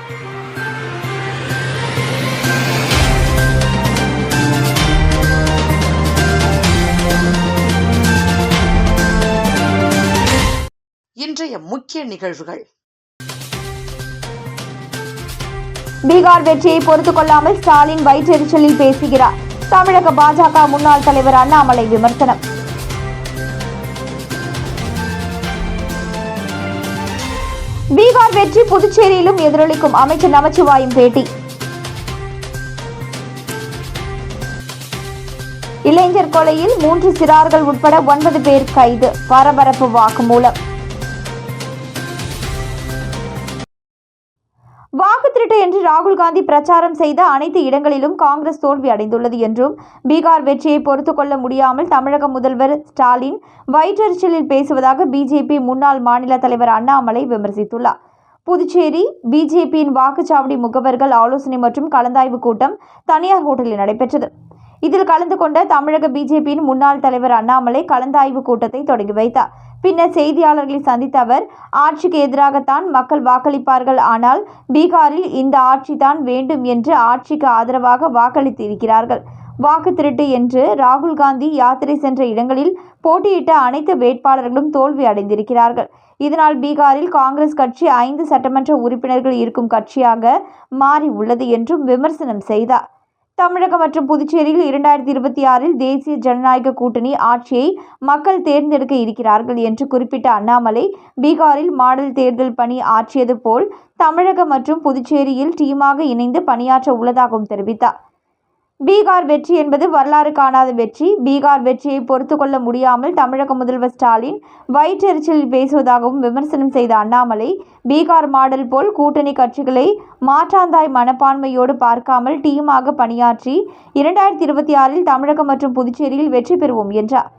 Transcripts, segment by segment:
இன்றைய முக்கிய நிகழ்வுகள். பீகார் வெற்றியை பொறுத்துக் கொள்ளாமல் ஸ்டாலின் வயிற்றெரிச்சலில் பேசுகிறார். தமிழக பாஜக முன்னாள் தலைவர் அண்ணாமலை விமர்சனம். பீகார் வெற்றி புதுச்சேரியிலும் எதிரொலிக்கும், அமைச்சர் நமச்சிவாயம் பேட்டி. இளைஞர் கொலையில் 3 சிறார்கள் உட்பட 9 பேர் கைது, பரபரப்பு வாக்குமூலம். வாக்கு திருட்டு என்று ராகுல் காந்தி பிரச்சாரம் செய்த அனைத்து இடங்களிலும் காங்கிரஸ் தோல்வி அடைந்துள்ளது என்றும், பீகார் வெற்றியை பொறுத்துக் கொள்ள முடியாமல் தமிழக முதல்வர் ஸ்டாலின் வயிற்றெரிச்சலில் பேசுவதாக பிஜேபி முன்னாள் மாநில தலைவர் அண்ணாமலை விமர்சித்துள்ளார். புதுச்சேரி பிஜேபியின் வாக்குச்சாவடி முகவர்கள் ஆலோசனை மற்றும் கலந்தாய்வு கூட்டம் தனியார் ஹோட்டலில் நடைபெற்றது. இதில் கலந்து கொண்ட தமிழக பிஜேபியின் முன்னாள் தலைவர் அண்ணாமலை கலந்தாய்வு கூட்டத்தை தொடங்கி வைத்தார். பின்னர் செய்தியாளர்களை சந்தித்த அவர், ஆட்சிக்கு எதிராகத்தான் மக்கள் வாக்களிப்பார்கள், ஆனால் பீகாரில் இந்த ஆட்சி தான் வேண்டும் என்று ஆட்சிக்கு ஆதரவாக வாக்களித்து இருக்கிறார்கள். வாக்கு திருட்டு என்று ராகுல் காந்தி யாத்திரை சென்ற இடங்களில் போட்டியிட்ட அனைத்து வேட்பாளர்களும் தோல்வி அடைந்திருக்கிறார்கள். இதனால் பீகாரில் காங்கிரஸ் கட்சி 5 சட்டமன்ற உறுப்பினர்கள் இருக்கும் கட்சியாக மாறி உள்ளது என்றும் விமர்சனம் செய்தார். தமிழகம் மற்றும் புதுச்சேரியில் 2026 தேசிய ஜனநாயக கூட்டணி ஆட்சியை மக்கள் தேர்ந்தெடுக்க இருக்கிறார்கள் என்று குறிப்பிட்ட அண்ணாமலை, பீகாரில் மாடல் தேர்தல் பணி ஆற்றியது போல் தமிழகம் மற்றும் புதுச்சேரியில் டீமாக இணைந்து பணியாற்ற உள்ளதாகவும் தெரிவித்தார். பீகார் வெற்றி என்பது வரலாறு காணாத வெற்றி. பீகார் வெற்றியை பொறுத்துக் கொள்ள முடியாமல் தமிழக முதல்வர் ஸ்டாலின் வயிற்றெரிச்சலில் பேசுவதாகவும் விமர்சனம் செய்த அண்ணாமலை, பீகார் மாடல் போல் கூட்டணி கட்சிகளை மாற்றாந்தாய் மனப்பான்மையோடு பார்க்காமல் டீமாக பணியாற்றி 2026 தமிழகம் மற்றும் புதுச்சேரியில் வெற்றி பெறுவோம் என்றார்.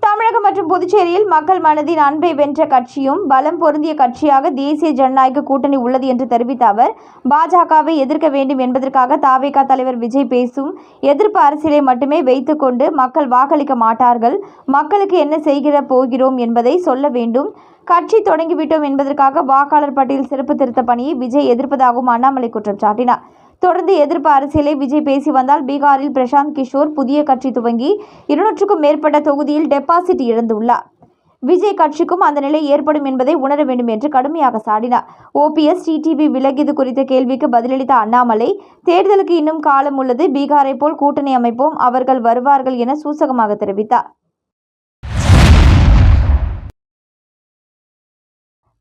தமிழகம் மற்றும் புதுச்சேரியில் மக்கள் மனதின் அன்பை வென்ற கட்சியும் பலம் பொருந்திய கட்சியாக தேசிய ஜனநாயக கூட்டணி உள்ளது என்று தெரிவித்த அவர், பாஜகவை எதிர்க்க வேண்டும் என்பதற்காக தாவேகா தலைவர் விஜய் பேசும் எதிர்ப்பு அரசியலை மட்டுமே வைத்துக் கொண்டு மக்கள் வாக்களிக்க மாட்டார்கள். மக்களுக்கு என்ன செய்கிற போகிறோம் என்பதை சொல்ல வேண்டும். கட்சி தொடங்கிவிட்டோம் என்பதற்காக வாக்காளர் பட்டியல் சிறப்பு திருத்த பணியை விஜய் எதிர்ப்பதாகவும் அண்ணாமலை குற்றம் சாட்டினார். தொடர்ந்து எதிர்ப்பு அரசியலை விஜய் பேசி வந்தால் பீகாரில் பிரசாந்த் கிஷோர் புதிய கட்சி துவங்கி 200க்கும் மேற்பட்ட தொகுதியில் டெபாசிட் இழந்துள்ளார். விஜய் கட்சிக்கும் அந்த நிலை ஏற்படும் என்பதை உணர வேண்டும் என்று கடுமையாக சாடினார். OPS டிடிவி விலகியது குறித்த கேள்விக்கு பதிலளித்த அண்ணாமலை, தேர்தலுக்கு இன்னும் காலம் உள்ளது, பீகாரை போல் கூட்டணி அமைப்போம், அவர்கள் வருவார்கள் என சூசகமாக தெரிவித்தார்.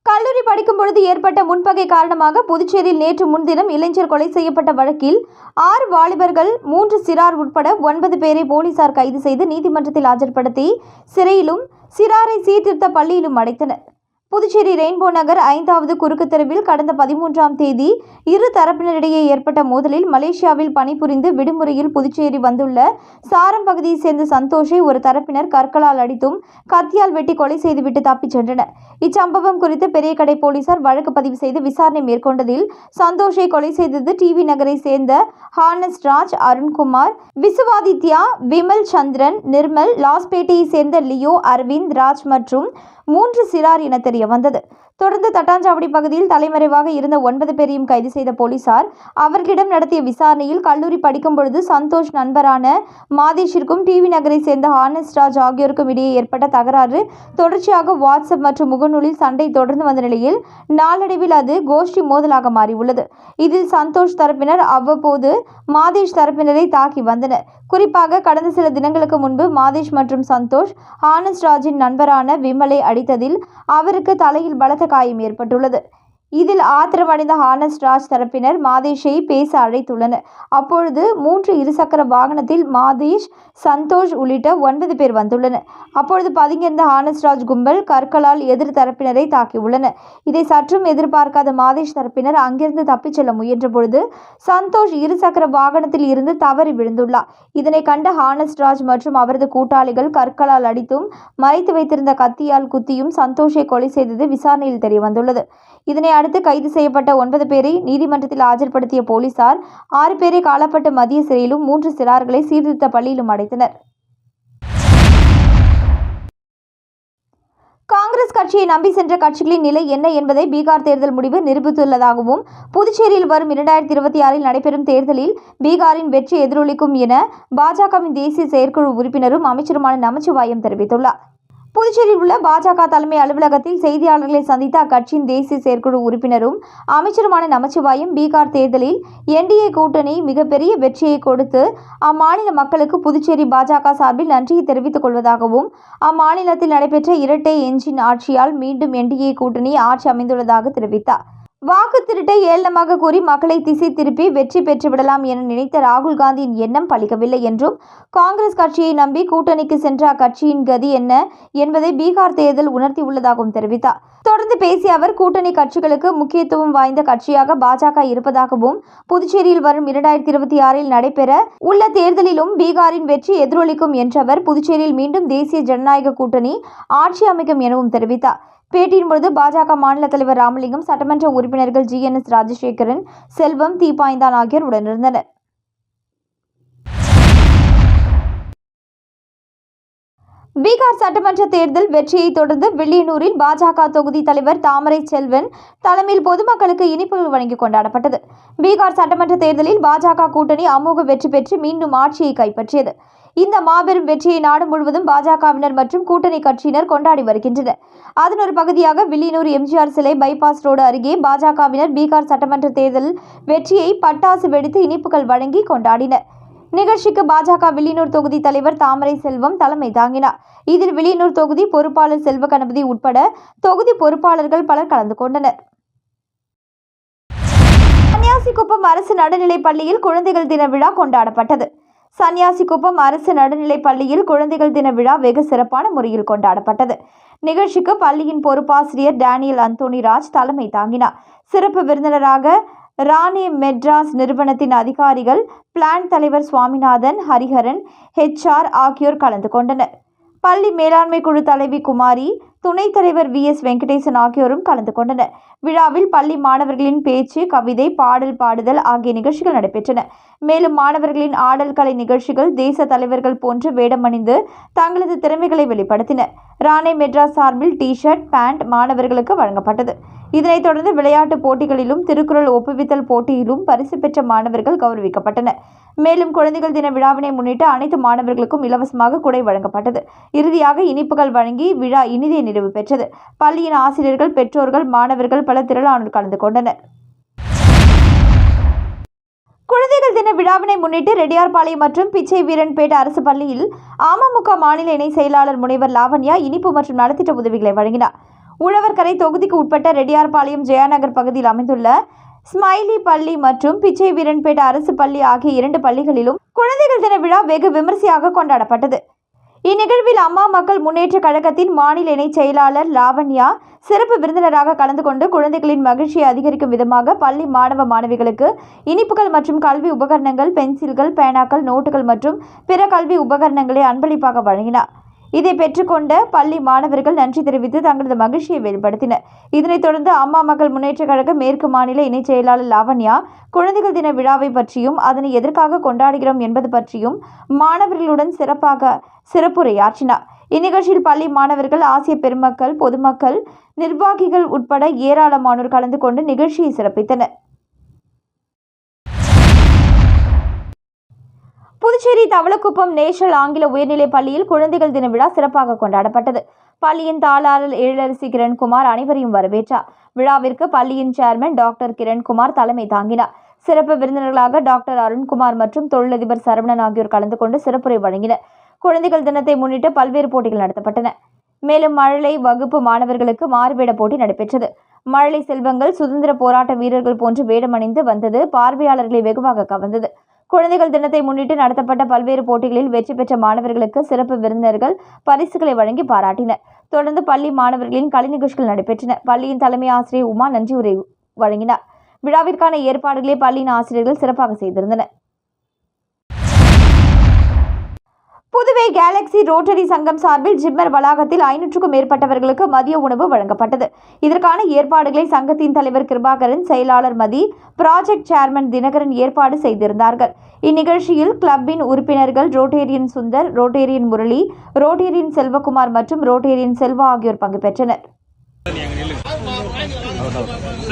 கல்லூரி படிக்கும் பொழுது ஏற்பட்ட முன்பகை காரணமாக புதுச்சேரியில் நேற்று முன்தினம் இளைஞர் கொலை செய்யப்பட்ட வழக்கில் 6 வாலிபர்கள் 3 சிறார் உட்பட 9 பேரை போலீசார் கைது செய்து நீதிமன்றத்தில் ஆஜர்படுத்தி சிறையிலும் சிறாரை சீர்திருத்த பள்ளியிலும் அடைத்தனர். புதுச்சேரி ரெயின்போ நகர் 5வது குறுக்கு தெருவில் கடந்த 13ஆம் தேதி இரு தரப்பினரிடையே ஏற்பட்ட மோதலில் மலேசியாவில் பணிபுரிந்து விடுமுறையில் புதுச்சேரி வந்துள்ள சாரம் பகுதியைச் சேர்ந்த சந்தோஷை ஒரு தரப்பினர் கற்களால் அடித்தும் கத்தியால் வெட்டி கொலை செய்துவிட்டு தப்பிச் சென்றனர். இச்சம்பவம் குறித்து பெரியகடை போலீசார் வழக்கு பதிவு செய்து விசாரணை மேற்கொண்டதில், சந்தோஷை கொலை செய்தது டிவி நகரை சேர்ந்த ஹானஸ் ராஜ், அருண்குமார், விசுவாதித்யா, விமல் சந்திரன், நிர்மல், லாஸ்பேட்டையை சேர்ந்த லியோ, அரவிந்த் ராஜ் மற்றும் 3 சிறார் என தெரிய வந்தது. தொடர்ந்து தட்டாஞ்சாவடி பகுதியில் தலைமறைவாக இருந்த 9 பேரையும் கைது செய்த போலீசார் அவர்களிடம் நடத்திய விசாரணையில், கல்லூரி படிக்கும் பொழுது சந்தோஷ் நண்பரான மாதேஷிற்கும் டிவி நகரை சேர்ந்த ஹானஸ் ராஜ் ஆகியோருக்கும் இடையே ஏற்பட்ட தகராறு தொடர்ச்சியாக வாட்ஸ்அப் மற்றும் முகநூலில் சண்டை தொடர்ந்து வந்த நிலையில் நாளடைவில் அது கோஷ்டி மோதலாக மாறியுள்ளது. இதில் சந்தோஷ் தரப்பினர் அவ்வப்போது மாதேஷ் தரப்பினரை தாக்கி வந்தனர். குறிப்பாக கடந்த சில தினங்களுக்கு முன்பு மாதேஷ் மற்றும் சந்தோஷ் ஹானஸ் ராஜின் நண்பரான விமலை அடித்ததில் அவருக்கு தலையில் பலத்த காயம் ஏற்பட்டுள்ளது. இதில் ஆத்திரமடைந்த ஹானஸ் ராஜ் தரப்பினர் மாதேஷை பேச அழைத்துள்ளனர். அப்பொழுது 3 இருசக்கர வாகனத்தில் மாதேஷ், சந்தோஷ் உள்ளிட்ட 9 பேர் வந்துள்ளனர். அப்பொழுது பதுங்கியிருந்த ஹானஸ் ராஜ் கும்பல் கற்களால் எதிர் தரப்பினரை தாக்கியுள்ளனர். இதை சற்றும் எதிர்பார்க்காத மாதேஷ் தரப்பினர் அங்கிருந்து தப்பிச் செல்ல முயன்ற பொழுது சந்தோஷ் இருசக்கர வாகனத்தில் இருந்து தவறி விழுந்துள்ளார். இதனை கண்ட ஹானஸ் ராஜ் மற்றும் அவரது கூட்டாளிகள் கற்களால் அடித்தும் மறைத்து வைத்திருந்த கத்தியால் குத்தியும் சந்தோஷை கொலை செய்தது விசாரணையில் தெரியவந்துள்ளது. இதனை அடுத்து கைது செய்யப்பட்ட 9 பேரை நீதிமன்றத்தில் ஆஜர்படுத்திய போலீசார் 6 பேரை காலாப்பட்டு மத்திய சிறையிலும் 3 சிறார்களை சீர்திருத்த பள்ளியிலும் அடைத்தனர். காங்கிரஸ் காங்கிரஸ் கட்சியை நம்பி சென்ற கட்சிகளின் நிலை என்ன என்பதை பீகார் தேர்தல் முடிவு நிரூபித்துள்ளதாகவும் புதுச்சேரியில் வரும் 2026 நடைபெறும் தேர்தலில் பீகாரின் வெற்றி எதிரொலிக்கும் என பாஜகவின் தேசிய செயற்குழு உறுப்பினரும் அமைச்சருமான நமச்சிவாயம் தெரிவித்துள்ளார். புதுச்சேரியில் உள்ள பாஜக தலைமை அலுவலகத்தில் செய்தியாளர்களை சந்தித்த அக்கட்சியின் தேசிய செயற்குழு உறுப்பினரும் அமைச்சருமான நமச்சிவாயம் பீகார் தேர்தலில் என்டிஏ கூட்டணி மிகப்பெரிய வெற்றியை கொடுத்து அம்மாநில மக்களுக்கு புதுச்சேரி பாஜக சார்பில் நன்றியை தெரிவித்துக் கொள்வதாகவும் அம்மாநிலத்தில் நடைபெற்ற இரட்டை என்ஜின் ஆட்சியால் மீண்டும் என்டிஏ கூட்டணி ஆட்சி அமைந்துள்ளதாக தெரிவித்தார். வாக்கு திருட்டை ஏளனமாக கூறி மக்களை திசை திருப்பி வெற்றி பெற்றுவிடலாம் என நினைத்த ராகுல் காந்தியின் எண்ணம் பலிக்கவில்லை என்றும் காங்கிரஸ் கட்சியை நம்பி கூட்டணிக்கு சென்ற அக்கட்சியின் கதி என்ன என்பதை பீகார் தேர்தல் உணர்த்தியுள்ளதாகவும் தெரிவித்தார். தொடர்ந்து பேசிய அவர் கூட்டணி கட்சிகளுக்கு முக்கியத்துவம் வாய்ந்த கட்சியாக பாஜக இருப்பதாகவும் புதுச்சேரியில் வரும் 2026 நடைபெற உள்ள தேர்தலிலும் பீகாரின் வெற்றி எதிரொலிக்கும் என்றவர் புதுச்சேரியில் மீண்டும் தேசிய ஜனநாயக கூட்டணி ஆட்சி அமைக்கும் எனவும் தெரிவித்தார். பேட்டியின் பொழுது பாஜக மாநில தலைவர் ராமலிங்கம், சட்டமன்ற உறுப்பினர்கள் GNS ராஜசேகரன், செல்வம், தீபாய்ந்தான் ஆகியோர் உடனிருந்தனர். பீகார் சட்டமன்ற தேர்தல் வெற்றியை தொடர்ந்து வில்லியனூரில் பாஜக தொகுதி தலைவர் தாமரை செல்வன் தலைமையில் பொதுமக்களுக்கு இனிப்புகள் வழங்கி கொண்டாடப்பட்டது. பீகார் சட்டமன்ற தேர்தலில் பாஜக கூட்டணி அமோக வெற்றி பெற்று மீண்டும் ஆட்சியை கைப்பற்றியது. இந்த மாபெரும் வெற்றியை நாடு முழுவதும் பாஜகவினர் மற்றும் கூட்டணி கட்சியினர் கொண்டாடி வருகின்றனர். அதன் ஒரு பகுதியாக வில்லியனூர் எம்ஜிஆர் சிலை பைபாஸ் ரோடு அருகே பாஜகவினர் பீகார் சட்டமன்ற தேர்தல் வெற்றியை பட்டாசு வெடித்து இனிப்புகள் வழங்கி கொண்டாடினர். நிகழ்ச்சிக்கு பாஜக வில்லியனூர் தொகுதி தலைவர் தாமரை செல்வம் தலைமை தாங்கினார். இதில் வில்லியனூர் தொகுதி பொறுப்பாளர் செல்வ கணபதி உட்பட தொகுதி பொறுப்பாளர்கள் பலர் கலந்து கொண்டனர். சன்னியாசிக்குப்பம் அரசு நடுநிலைப் பள்ளியில் குழந்தைகள் தின விழா கொண்டாடப்பட்டது. சன்னியாசிக்குப்பம் அரசு நடுநிலைப் பள்ளியில் குழந்தைகள் தின விழா வெகு சிறப்பான முறையில் கொண்டாடப்பட்டது. நிகழ்ச்சிக்கு பள்ளியின் பொறுப்பாசிரியர் டேனியல் அந்தோனி ராஜ் தலைமை தாங்கினார். சிறப்பு விருந்தினராக ராணி மெட்ராஸ் நிறுவனத்தின் அதிகாரிகள், பிளான் தலைவர் சுவாமிநாதன், ஹரிஹரன், HR ஆகியோர் கலந்து கொண்டனர். பள்ளி மேலாண்மை குழு தலைவி குமாரி, துணைத் தலைவர் VS வெங்கடேசன் ஆகியோரும் கலந்து கொண்டனர். விழாவில் பள்ளி மாணவர்களின் பேச்சு, கவிதை, பாடல் பாடுதல் ஆகிய நிகழ்ச்சிகள் நடைபெற்றன. மேலும் மாணவர்களின் ஆடல் கலை நிகழ்ச்சிகள், தேச தலைவர்கள் போன்று வேடமணிந்து தங்களது திறமைகளை வெளிப்படுத்தினர். ராணி மெட்ராஸ் சார்பில் T-ஷர்ட், பேண்ட் மாணவர்களுக்கு வழங்கப்பட்டது. இதனைத் தொடர்ந்து விளையாட்டுப் போட்டிகளிலும் திருக்குறள் ஒப்புவித்தல் போட்டியிலும் பரிசு பெற்ற மாணவர்கள் கௌரவிக்கப்பட்டனர். மேலும் குழந்தைகள் தின விழாவினை முன்னிட்டு அனைத்து மாணவர்களுக்கும் இலவசமாக குடை வழங்கப்பட்டது. இறுதியாக இனிப்புகள் வழங்கி விழா இனிதே நிறைவு பெற்றது. பள்ளியின் ஆசிரியர்கள், பெற்றோர்கள், மாணவர்கள் பல திரளானோர் கலந்து கொண்டனர். குழந்தைகள் தின விழாவினை முன்னிட்டு ரெட்டியார்பாளையம் மற்றும் பிச்சை வீரன்பேட் அரசு பள்ளியில் அமமுக மாநில இணை செயலாளர் முனைவர் லாவண்யா இனிப்பு மற்றும் நலத்திட்ட உதவிகளை வழங்கினார். உழவர்கரை தொகுதிக்கு உட்பட்ட ரெட்டியார்பாளையம் ஜெயாநகர் பகுதியில் அமைந்துள்ள ஸ்மைலி பள்ளி மற்றும் பிச்சை வீரன்பேட் அரசு பள்ளி ஆகிய 2 பள்ளிகளிலும் குழந்தைகள் தின விழா வெகு விமர்சையாக கொண்டாடப்பட்டது. இந்நிகழ்வில் அம்மா மக்கள் முன்னேற்ற கழகத்தின் மாநில இணை செயலாளர் லாவண்யா சிறப்பு விருந்தினராக கலந்து கொண்டு குழந்தைகளின் மகிழ்ச்சியை அதிகரிக்கும் விதமாக பள்ளி மாணவ மாணவிகளுக்கு இனிப்புகள் மற்றும் கல்வி உபகரணங்கள், பென்சில்கள், பேனாக்கள், நோட்டுகள் மற்றும் பிற கல்வி உபகரணங்களை அன்பளிப்பாக வழங்கினார். இதை பெற்றுக்கொண்ட பள்ளி மாணவர்கள் நன்றி தெரிவித்து தங்களது மகிழ்ச்சியை வெளிப்படுத்தினர். இதனைத் தொடர்ந்து அம்மா மக்கள் முன்னேற்ற கழக மேற்கு மாநில இணை செயலாளர் லாவண்யா குழந்தைகள் தின விழாவை பற்றியும் அதனை எதற்காக கொண்டாடுகிறோம் என்பது பற்றியும் மாணவர்களுடன் சிறப்புரையாற்றினார். இந்நிகழ்ச்சியில் பள்ளி மாணவர்கள், ஆசிரிய பெருமக்கள், பொதுமக்கள், நிர்வாகிகள் உட்பட ஏராளமானோர் கலந்து கொண்டு நிகழ்ச்சியை சிறப்பித்தனர். புதுச்சேரி தவளக்குப்பம் நேஷனல் ஆங்கில உயர்நிலைப் பள்ளியில் குழந்தைகள் தின விழா சிறப்பாக கொண்டாடப்பட்டது. பள்ளியின் தாளாளர் எழிலரசி கிரண்குமார் அனைவரையும் வரவேற்றார். விழாவிற்கு பள்ளியின் சேர்மன் டாக்டர் கிரண்குமார் தலைமை தாங்கினார். சிறப்பு விருந்தினர்களாக டாக்டர் அருண்குமார் மற்றும் தொழிலதிபர் சரவணன் ஆகியோர் கலந்து கொண்டு சிறப்புரை வழங்கினர். குழந்தைகள் தினத்தை முன்னிட்டு பல்வேறு போட்டிகள் நடத்தப்பட்டன. மேலும் மழலை வகுப்பு மாணவர்களுக்கு மாறுவேட போட்டி நடைபெற்றது. மழலை செல்வங்கள் சுதந்திர போராட்ட வீரர்கள் போன்று வேடமணிந்து வந்தது பார்வையாளர்களை வெகுவாக கவர்ந்தது. குழந்தைகள் தினத்தை முன்னிட்டு நடத்தப்பட்ட பல்வேறு போட்டிகளில் வெற்றி பெற்ற மாணவர்களுக்கு சிறப்பு விருந்தினர்கள் பரிசுகளை வழங்கி பாராட்டினர். தொடர்ந்து பள்ளி மாணவர்களின் கலை நிகழ்ச்சிகள் நடைபெற்றன. பள்ளியின் தலைமை ஆசிரியர் உமா நன்றி உரை வழங்கினார். விழாவிற்கான ஏற்பாடுகளை பள்ளியின் ஆசிரியர்கள் சிறப்பாக செய்திருந்தனர். புதுவை கேலக்ஸி ரோட்டரி சங்கம் சார்பில் ஜிப்மர் வளாகத்தில் 500க்கும் மேற்பட்டவர்களுக்கு மதிய உணவு வழங்கப்பட்டது. இதற்கான ஏற்பாடுகளை சங்கத்தின் தலைவர் கிருபாகரன், செயலாளர் மதி, ப்ராஜெக்ட் சேர்மன் தினகரன் ஏற்பாடு செய்திருந்தார்கள். இந்நிகழ்ச்சியில் கிளப்பின் உறுப்பினர்கள் Rotarian Sundar, Rotarian Murali, Rotarian Selvakumar மற்றும் ரோட்டேரியன் செல்வா ஆகியோர் பங்கு பெற்றனர்.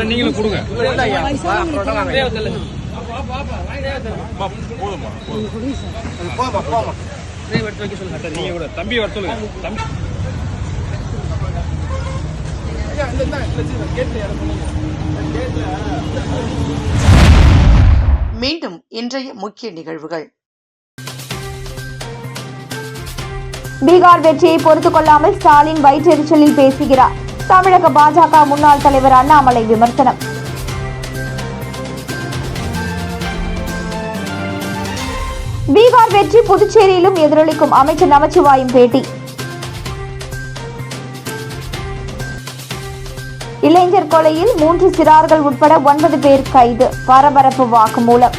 நீங்களும் கொடுங்க. நீங்க கூட தம்பி வர சொல்லுங்க. தம்பி மீண்டும் இன்றைய முக்கிய நிகழ்வுகள். பீகார் வெற்றியை பொறுத்துக் கொள்ளாமல் ஸ்டாலின் வயிற்றெரிச்சலில் பேசுகிறார். தமிழக பாஜக முன்னாள் தலைவர் அண்ணாமலை விமர்சனம். பீகார் வெற்றி புதுச்சேரியிலும் எதிரொலிக்கும், அமைச்சர் நமச்சிவாயம் பேட்டி. இளைஞர் கொலையில் 3 சிறார்கள் உட்பட 9 பேர் கைது, பரபரப்பு வாக்குமூலம்.